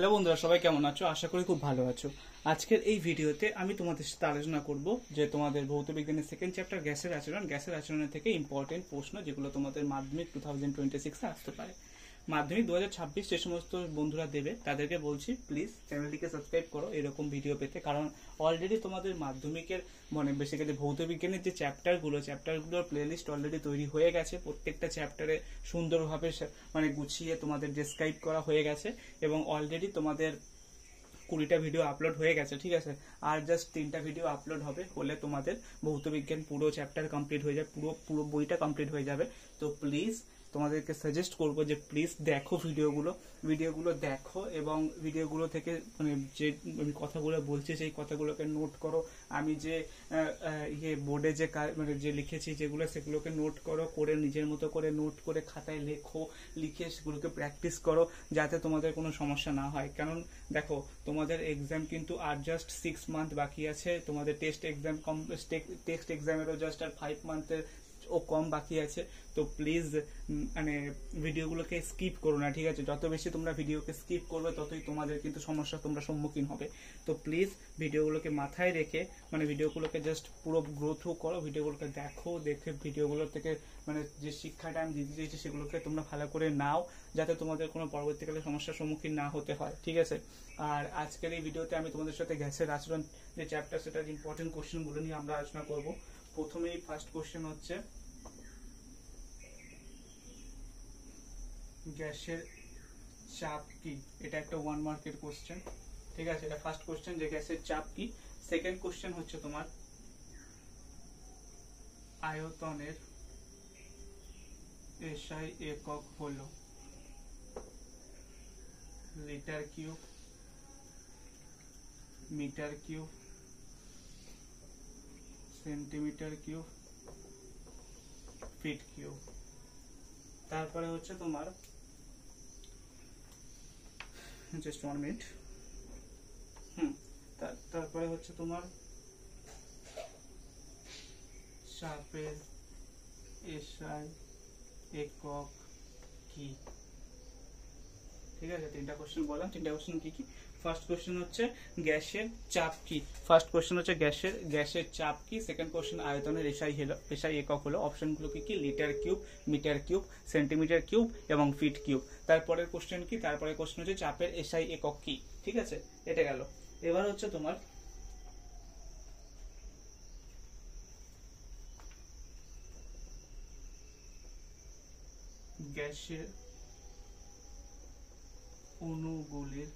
Hello বন্ধুরা, সবাই কেমন আছো? আশা করি খুব ভালো আছো। আজকের এই ভিডিওতে আমি তোমাদের সাথে আলোচনা করব যে তোমাদের ভৌত বিজ্ঞানের সেকেন্ড চ্যাপ্টার গ্যাসের আচরণের থেকে ইম্পর্টেন্ট প্রশ্ন যেগুলো তোমাদের মাধ্যমিক 2026-এ আসতে পারে। মাধ্যমিক 2026 যে সমস্ত বন্ধুরা দেবে তাদেরকে বলছি প্লিজ চ্যানেলটিকে সাবস্ক্রাইব করো এরকম ভিডিও পেতে, কারণ অলরেডি তোমাদের মাধ্যমিকের মানে বেসিক্যালি ভৌত বিজ্ঞানের যে চ্যাপ্টারগুলোর প্লেলিস্ট অলরেডি তৈরি হয়ে গেছে। প্রত্যেকটা চ্যাপ্টারে সুন্দরভাবে মানে গুছিয়ে তোমাদের ডেসক্রাইব করা হয়ে গেছে এবং অলরেডি তোমাদের 20টা ভিডিও আপলোড হয়ে গেছে, ঠিক আছে। আর জাস্ট 3টা ভিডিও আপলোড হলে তোমাদের ভৌত বিজ্ঞান পুরো চ্যাপ্টার কমপ্লিট হয়ে যাবে, পুরো বইটা কমপ্লিট হয়ে যাবে। তো প্লিজ তোমাদেরকে সাজেস্ট করব যে প্লিজ দেখো ভিডিওগুলো দেখো এবং ভিডিওগুলো থেকে মানে যে আমি কথাগুলো বলছি সেই কথাগুলোকে নোট করো। আমি যে বোর্ডে যে মানে যে লিখেছি সেগুলোকে নোট করো, করে নিজের মতো করে নোট করে খাতায় লিখে সেগুলোকে প্র্যাকটিস করো যাতে তোমাদের কোনো সমস্যা না হয়। কারণ দেখো তোমাদের এক্সাম কিন্তু আর জাস্ট 6 মান্থ বাকি আছে, তোমাদের টেস্ট এক্সামেরও জাস্ট আর 5 মান্থের ও কম বাকি আছে। তো প্লিজ মানে ভিডিওগুলোকে স্কিপ করো না, ঠিক আছে। যত বেশি তোমরা ভিডিওকে স্কিপ করবে ততই তোমাদের কিন্তু সমস্যার তোমরা সম্মুখীন হবে। তো প্লিজ ভিডিওগুলোকে মাথায় রেখে মানে ভিডিওগুলোকে জাস্ট পুরো গ্রো থ্রু করো, ভিডিওগুলোকে দেখে ভিডিওগুলো থেকে মানে যে শিক্ষাটা আমি দিতে চাইছি সেগুলোকে তোমরা ভালো করে নাও যাতে তোমাদের কোনো পরবর্তীকালে সমস্যার সম্মুখীন না হতে হয়, ঠিক আছে। আর আজকের এই ভিডিওতে আমি তোমাদের সাথে গ্যাসের আচরণ যে চ্যাপ্টার সেটার ইম্পর্টেন্ট কোশ্চেনগুলো নিয়ে আমরা আলোচনা করব। প্রথমেই ফার্স্ট কোশ্চেন হচ্ছে গ্যাসের চাপ কি। এটা একটা 1 মার্কের কোশ্চেন, ঠিক আছে। এটা ফার্স্ট কোশ্চেন যে গ্যাসের চাপ কি। সেকেন্ড কোশ্চেন হচ্ছে তোমার আয়তনের এসআই একক হলো litre cube, metre cube, centimetre cube, feet cube. তারপরে হচ্ছে তোমার জাস্ট 1 মিনিট। তারপরে হচ্ছে তোমার চাপের এসআই একক কি, ঠিক আছে। 3টা কোশ্চেন বললাম। 3টা কোশ্চেন কি কি? ফার্স্ট কোশ্চেন হচ্ছে গ্যাসের চাপ কি। গ্যাসের চাপ কি। সেকেন্ড কোশ্চেন আয়তনের এসআই একক হলো। অপশনগুলো কি কি? Litre cube, metre cube, centimetre cube এবং ফিট কিউব। তারপরের কোশ্চেন কি? তারপরের কোশ্চেন হচ্ছে চাপের এসআই একক কি, ঠিক আছে। এটা গেল। এবার হচ্ছে তোমার গ্যাসের অণুগুলির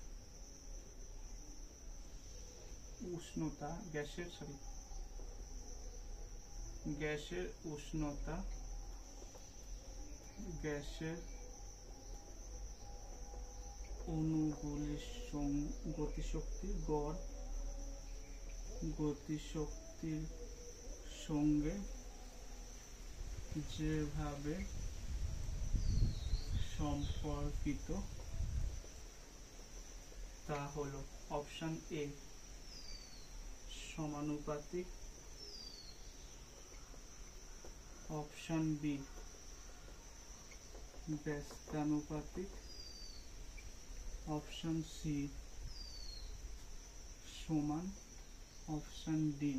উষ্ণতা, গ্যাসের উষ্ণতা, গ্যাসের অণুগুলির গতিশক্তির সঙ্গে যেভাবে সম্পর্কিত তা হলো অপশন এ সমানুপাতিক, অপশন বি ব্যস্তানুপাতিক, অপশন সি সমান, অপশন ডি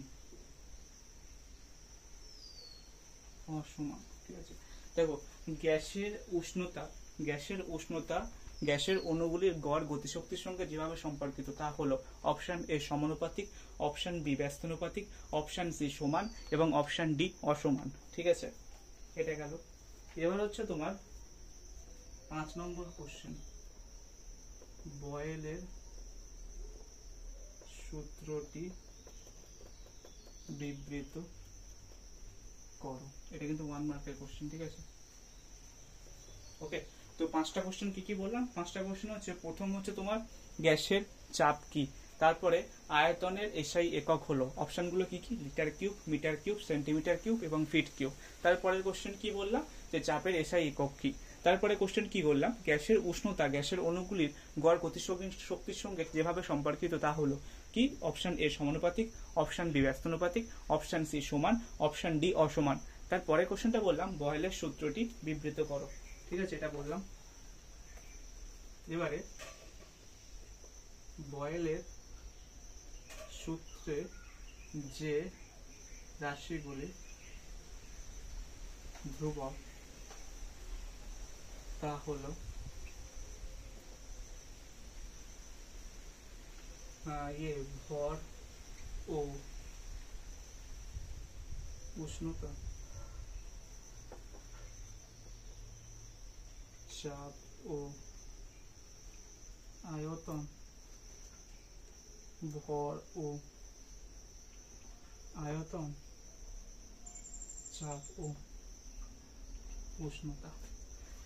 অসমান, ঠিক আছে। দেখো গ্যাসের অণুগুলির গড় গতিশক্তির সঙ্গে যেভাবে সম্পর্কিত তা হলো অপশন এ সমানুপাতিক, অপশন বি ব্যস্তানুপাতিক, অপশন সি সমান এবং অপশন ডি অসমান, ঠিক আছে। এটা গেল। এবার হচ্ছে তোমার 5 নম্বর কোশ্চেন, বয়েলের সূত্রটি বিবৃত করো। এটা কিন্তু 1 মার্কের কোশ্চেন, ঠিক আছে। ওকে, তো 5টা কোশ্চেন কি কি বললাম? 5টা কোশ্চেন হচ্ছে প্রথম হচ্ছে তোমার গ্যাসের চাপ কি, তারপরে আয়তনের এসআই একক হলো। অপশনগুলো কি কি? Litre cube, metre cube, centimetre cube এবং ফিট কিউব। তারপরের কোশ্চেন কি বললাম? যে চাপের এসআই একক কি। তারপরে কোশ্চেন কি বললাম? গ্যাসের উষ্ণতা গ্যাসের অণুগুলির গড় গতিশক্তির সঙ্গে যেভাবে সম্পর্কিত তা হলো কি? অপশন এ সমানুপাতিক, অপশন বি ব্যস্তানুপাতিক, অপশন সি সমান, অপশন ডি অসমান। তারপরে কোশ্চেনটা বললাম বয়েলের সূত্রটি বিবৃত করো, ঠিক আছে। এটা বললাম। এবারে বয়েলের সূত্রে যে রাশিগুলি ধ্রুবক তা হলো ভর ও উষ্ণতা, চাপ ও আয়তন, ভর ও আয়তন, চাপ ও উষ্ণতা।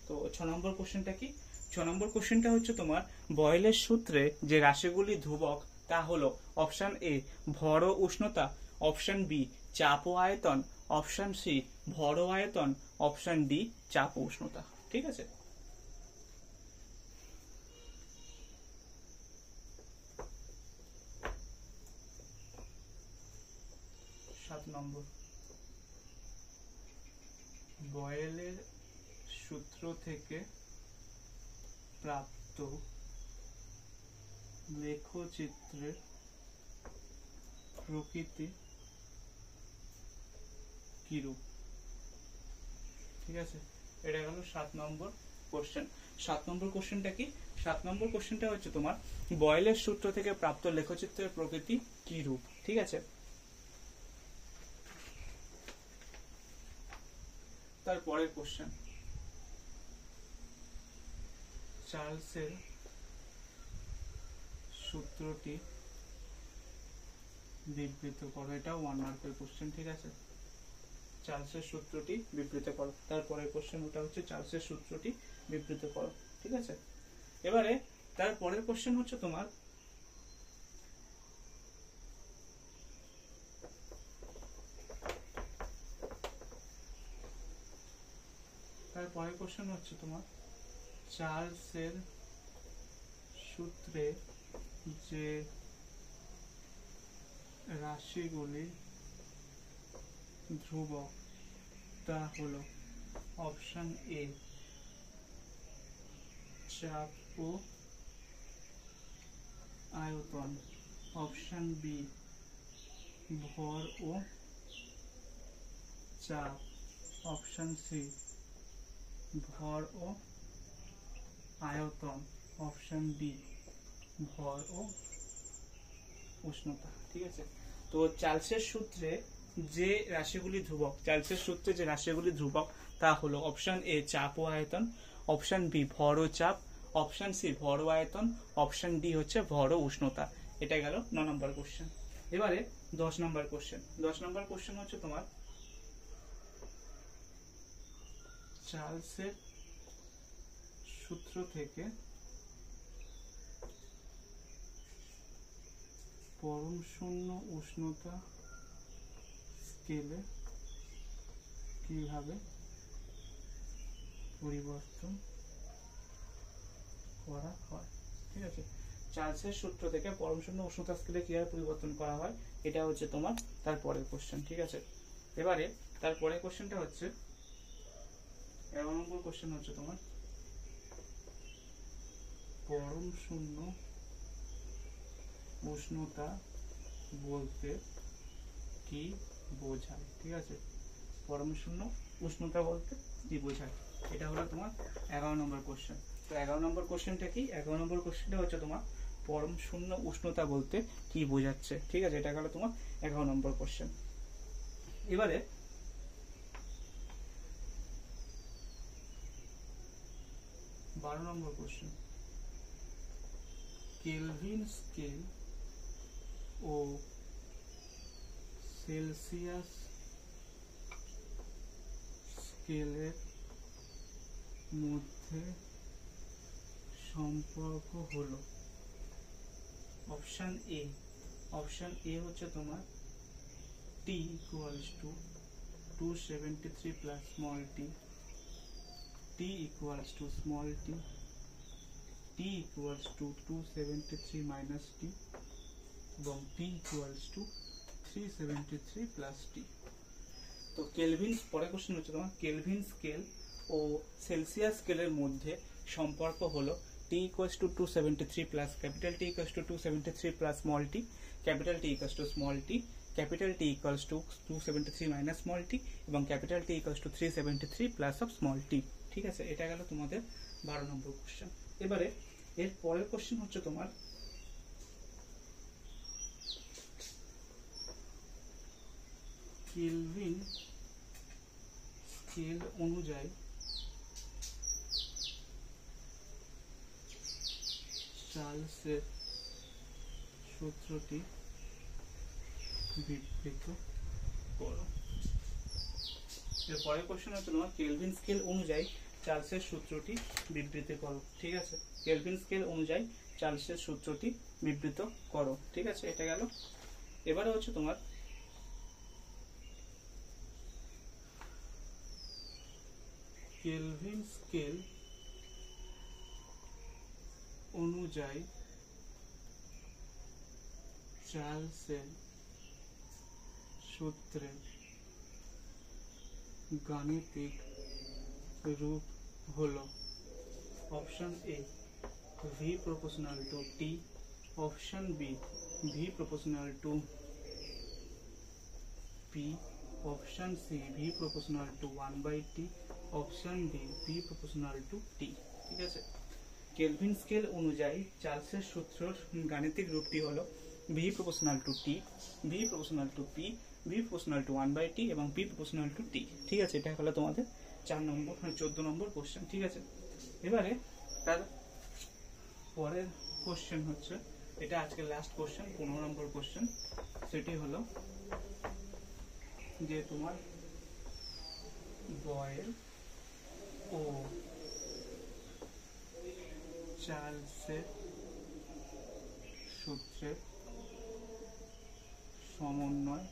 তো 6 নম্বর কোশ্চেনটা কি? 6 নম্বর কোশ্চেনটা হচ্ছে তোমার বয়েলের সূত্রে যে রাশিগুলি ধ্রুবক তা হলো অপশন এ ভর ও উষ্ণতা, অপশন বি চাপ ও আয়তন, অপশন সি ভর ও আয়তন, অপশন ডি চাপ ও উষ্ণতা। ঠিক আছে, নম্বর বয়েলের সূত্র থেকে প্রাপ্ত লেখচিত্রের প্রকৃতি কিরূপ। ঠিক আছে, এটা গেল 7 নম্বর কোশ্চেন। 7 নম্বর কোশ্চেনটা কি? 7 নম্বর কোশ্চেনটা হচ্ছে তোমার বয়েলের সূত্র থেকে প্রাপ্ত লেখচিত্রের প্রকৃতি কিরূপ। ঠিক আছে, তারপরের কোশ্চেন, চার্লসের সূত্রটি বিবৃত করো। এটাও 1 মার্কের কোশ্চেন। ঠিক আছে, চার্লসের সূত্রটি বিবৃত করো। তারপরের কোশ্চেন ওটা হচ্ছে চার্লসের সূত্রটি বিবৃত করো। ঠিক আছে, এবারে তারপরের কোশ্চেন হচ্ছে তোমার চার্লসের সূত্রে যে রাশিগুলি ধ্রুবক তা হলো অপশন এ চাপ ও আয়তন, অপশন বি ভর ও চাপ, অপশন সি ভর ও আয়তন, অপশন ডি ভর ও উষ্ণতা। ঠিক আছে, তো চার্লসের সূত্রে যে রাশিগুলি ধ্রুবক, চার্লসের সূত্রে যে রাশিগুলি ধ্রুবক তা হলো অপশন এ চাপ ও আয়তন, অপশন বি ভর ও চাপ, অপশন সি ভর ও আয়তন, অপশন ডি হচ্ছে ভর ও উষ্ণতা। এটা গেল 9 নম্বর কোশ্চেন। এবারে 10 নম্বর কোশ্চেন। 10 নম্বর কোশ্চেন হচ্ছে তোমার চার্লসের সূত্র থেকে পরম শূন্য উষ্ণতা স্কেলে কিভাবে পরিবর্তন করা হয়। ঠিক আছে, চার্লসের সূত্র থেকে পরম শূন্য উষ্ণতা স্কেলে কিভাবে পরিবর্তন করা হয়, এটা হচ্ছে তোমার তারপরের কোশ্চেন। ঠিক আছে, এবারে তারপরের কোশ্চেনটা হচ্ছে 11 নম্বর কোশ্চেন হচ্ছে তোমার পরম শূন্য উষ্ণতা বলতে কি বোঝায়। ঠিক আছে, পরম শূন্য উষ্ণতা বলতে কি বোঝায়, এটা হলো তোমার 11 নম্বর কোশ্চেন। তো 11 নম্বর কোশ্চেনটা কি? 11 নম্বর কোশ্চেনটা হচ্ছে তোমার পরম শূন্য উষ্ণতা বলতে কি বোঝাচ্ছে। ঠিক আছে, এটা হলো তোমার 11 নম্বর কোশ্চেন। এবারে 12 নম্বর কোশ্চেন, কেলভিন স্কেল ও সেলসিয়াস স্কেলের মধ্যে সম্পর্ক হলো অপশন এ। অপশন এ হচ্ছে তোমার T equals to 273 plus small t, T equals to small t, T equals to 273 minus t এবং T equals to 373 plus t। তো কেলভিন, পরের কোশ্চেন হচ্ছে তোমার কেলভিন স্কেল ও সেলসিয়াস স্কেলের মধ্যে সম্পর্ক হলো t equals to 273 plus capital T equals to 273 plus small t, capital T equals to small t, capital T equals to 273 minus small t এবং capital T equals to 373 plus of small t। ঠিক আছে, এটা গেল তোমাদের 12 নম্বর question. এবারে এর পরের question হচ্ছে তোমার কেলভিন স্কেল অনুযায়ী চার্লসের সূত্রটি বিবৃত করো। এর পরের কোশ্চেন হচ্ছে তোমার কেলভিন স্কেল অনুযায়ী চার্লসের সূত্রটি বিবৃত করো। ঠিক আছে, কেলভিন স্কেল অনুযায়ী চার্লসের সূত্রটি বিবৃত করো। ঠিক আছে, এটা গেল। এবারে হচ্ছে তোমার কেলভিন স্কেল অনুযায়ী চার্লসের সূত্রের গাণিতিক রূপ হলো option A v proportional to t, option B v proportional to p, option C v proportional to 1/t, option D v proportional to t। ঠিক আছে, কেলভিন স্কেল অনুযায়ী চার্লসের সূত্রের গাণিতিক রূপটি হলো v proportional to t, v proportional to p, v proportional to 1/t এবং p proportional to t। ঠিক আছে, এটা হলো তোমাদের 4 নম্বর 14 নম্বর কোশ্চেন। ঠিক আছে, এবারে তার পরের কোশ্চেন হচ্ছে, এটা আজকের লাস্ট কোশ্চেন 15 নম্বর কোশ্চেন। সেটি হলো যে তোমার বয়েল ও চার্লসের সূত্রের সমন্বয়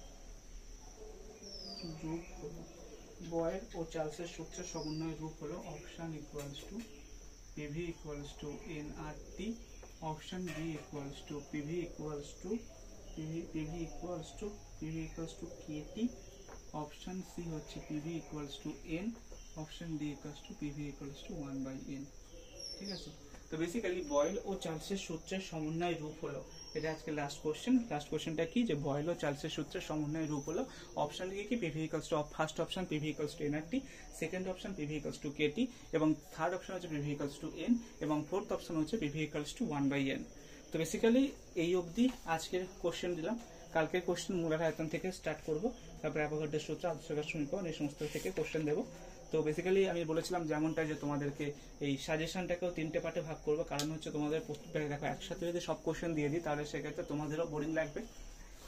রূপ হলো, বয়েল ও চার্লসের সূত্রের সমন্বয় রূপ হলো option equals to PV equals to nRT, option B equals to PV equals to KT, option C হচ্ছে PV equals to N, option D equals to PV equals to 1/n। ঠিক আছে, তো বেসিক্যালি বয়েল ও চার্লসের সূত্রের সমন্বয় রূপ হলো, এটা আজকে লাস্ট কোশ্চেন। লাস্ট কোশ্চেনটা কি, যে বয়েল ও চার্লসের সূত্রের সমন্বয় রূপ হলো অপশন কি PV equals to, first option PV equals to nRT, second option PV equals to KT এবং থার্ড অপশন হচ্ছে PV equals to n এবং ফোর্থ অপশন হচ্ছে PV equals to 1/n। তো বেসিক্যালি এই অবধি আজকের কোশ্চেন দিলাম। কালকের কোশ্চেন মূলের আয়তন থেকে স্টার্ট করব, তারপরে অ্যাভোগাড্রোর সূত্র, আদর্শ সমীকরণ, এই সমস্ত থেকে কোশ্চেন দেবো। তো বেসিক্যালি আমি বলেছিলাম যেমনটা যে তোমাদেরকে এই সাজেশনটাকেও 3টে পার্টে ভাগ করবো, কারণ হচ্ছে তোমাদের দেখো একসাথে যদি সব কোশ্চেন দিয়ে দিই তাহলে সেক্ষেত্রে তোমাদেরও বোরিং লাগবে।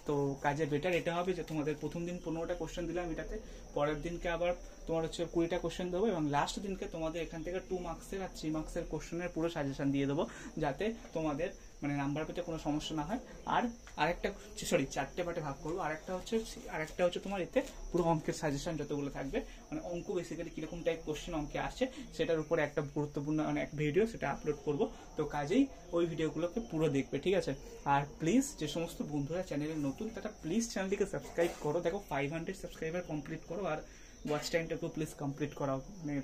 তো কাজে বেটার এটা হবে যে তোমাদের প্রথম দিন 15টা কোশ্চেন দিলাম এটাতে, পরের দিনকে আবার তোমার হচ্ছে 20টা কোশ্চেন দেবো এবং লাস্ট দিনকে তোমাদের এখান থেকে 2 মার্কসের আর 3 মার্কসের কোশ্চেনের পুরো সাজেশন দিয়ে দেবো, যাতে তোমাদের মানে নাম্বার পেতে কোনো সমস্যা না হয়। আর আরেকটা 4টে পার্টে ভাগ করবো। আরেকটা হচ্ছে তোমার এতে পুরো অঙ্কের সাজেশন যতগুলো থাকবে, মানে অঙ্ক বেসিক্যালি কিরকম টাইপ কোশ্চেন অঙ্কে আসছে সেটার উপরে একটা গুরুত্বপূর্ণ মানে এক ভিডিও সেটা আপলোড করব। তো কাজেই ওই ভিডিওগুলোকে পুরো দেখবে। ঠিক আছে, আর প্লিজ যে সমস্ত বন্ধুরা চ্যানেলে নতুন তারা প্লিজ চ্যানেলটিকে সাবস্ক্রাইব করো। দেখো 500 সাবস্ক্রাইবার কমপ্লিট করো আর ওয়াচ টাইমটাকেও প্লিজ কমপ্লিট করাও, মানে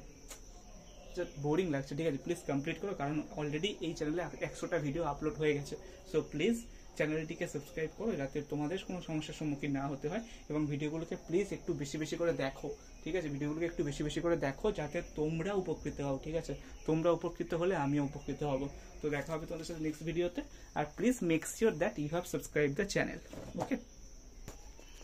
বোরিং লাগছে। ঠিক আছে, প্লিজ কমপ্লিট করো, কারণ অলরেডি এই চ্যানেলে 100টা ভিডিও আপলোড হয়ে গেছে। সো প্লিজ চ্যানেলটিকে সাবস্ক্রাইব করো যাতে তোমাদের কোনো সমস্যার সম্মুখীন না হতে হয় এবং ভিডিওগুলোকে প্লিজ একটু বেশি বেশি করে দেখো। ঠিক আছে, ভিডিওগুলোকে একটু বেশি বেশি করে দেখো যাতে তোমরা উপকৃত হও। ঠিক আছে, তোমরা উপকৃত হলে আমিও উপকৃত হব। তো দেখা হবে তোমাদের সাথে নেক্সট ভিডিওতে। আর please make sure that you have subscribe the channel. Okay.